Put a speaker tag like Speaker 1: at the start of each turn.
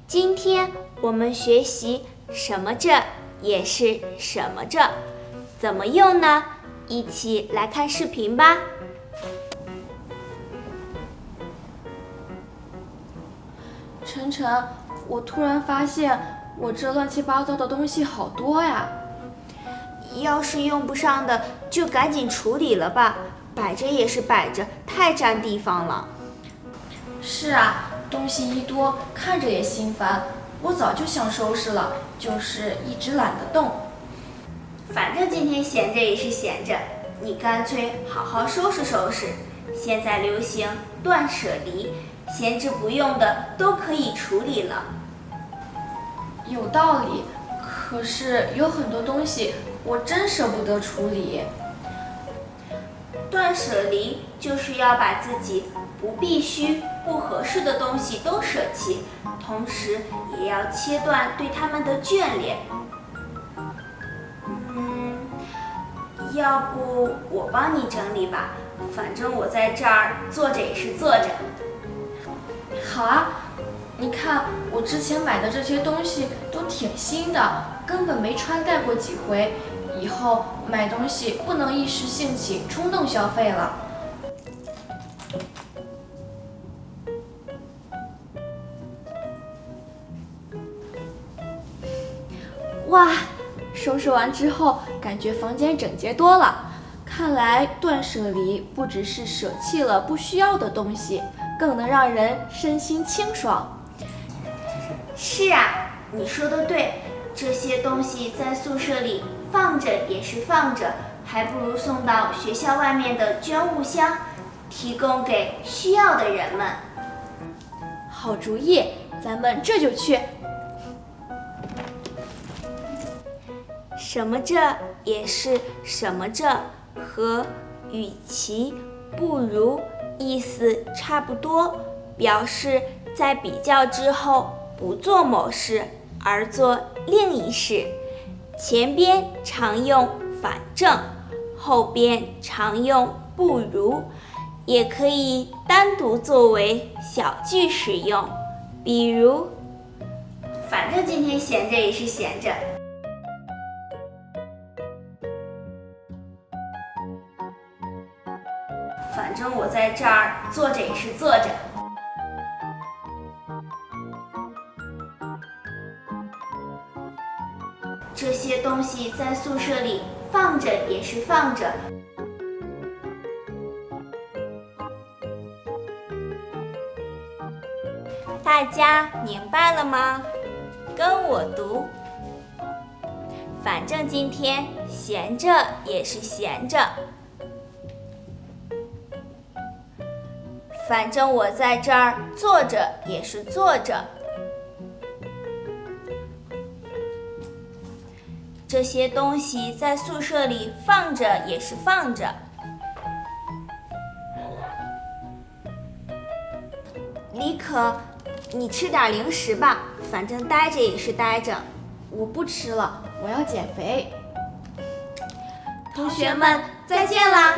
Speaker 1: 今天我们学习什么这也是什么这，怎么用呢？一起来看视频吧。
Speaker 2: 晨晨，我突然发现我这乱七八糟的东西好多呀。
Speaker 1: 要是用不上的就赶紧处理了吧，摆着也是摆着，太占地方了。
Speaker 2: 是啊，东西一多，看着也心烦。我早就想收拾了，就是一直懒得动。
Speaker 1: 反正今天闲着也是闲着，你干脆好好收拾收拾。现在流行断舍离，闲置不用的都可以处理了。
Speaker 2: 有道理，可是有很多东西我真舍不得处理。
Speaker 1: 断舍离就是要把自己不必须、不合适的东西都舍弃，同时也要切断对它们的眷恋。要不我帮你整理吧，反正我在这儿坐着也是坐着。
Speaker 2: 好啊，你看我之前买的这些东西都挺新的，根本没穿戴过几回。以后买东西不能一时兴起冲动消费了。哇，收拾完之后感觉房间整洁多了。看来断舍离不只是舍弃了不需要的东西，更能让人身心清爽。
Speaker 1: 是啊，你说的对，这些东西在宿舍里放着也是放着，还不如送到学校外面的捐物箱，提供给需要的人们。
Speaker 2: 好主意，咱们这就去。
Speaker 1: 什么这也是什么这和与其不如意思差不多，表示在比较之后不做某事而做另一事。前边常用反正，后边常用不如，也可以单独作为小句使用。比如，反正今天闲着也是闲着。反正我在这儿坐着也是坐着。这些东西在宿舍里放着也是放着。大家明白了吗？跟我读。反正今天闲着也是闲着。反正我在这儿坐着也是坐着。这些东西在宿舍里放着也是放着。李可，你吃点零食吧，反正待着也是待着。
Speaker 2: 我不吃了，我要减肥。
Speaker 1: 同学们，再见啦！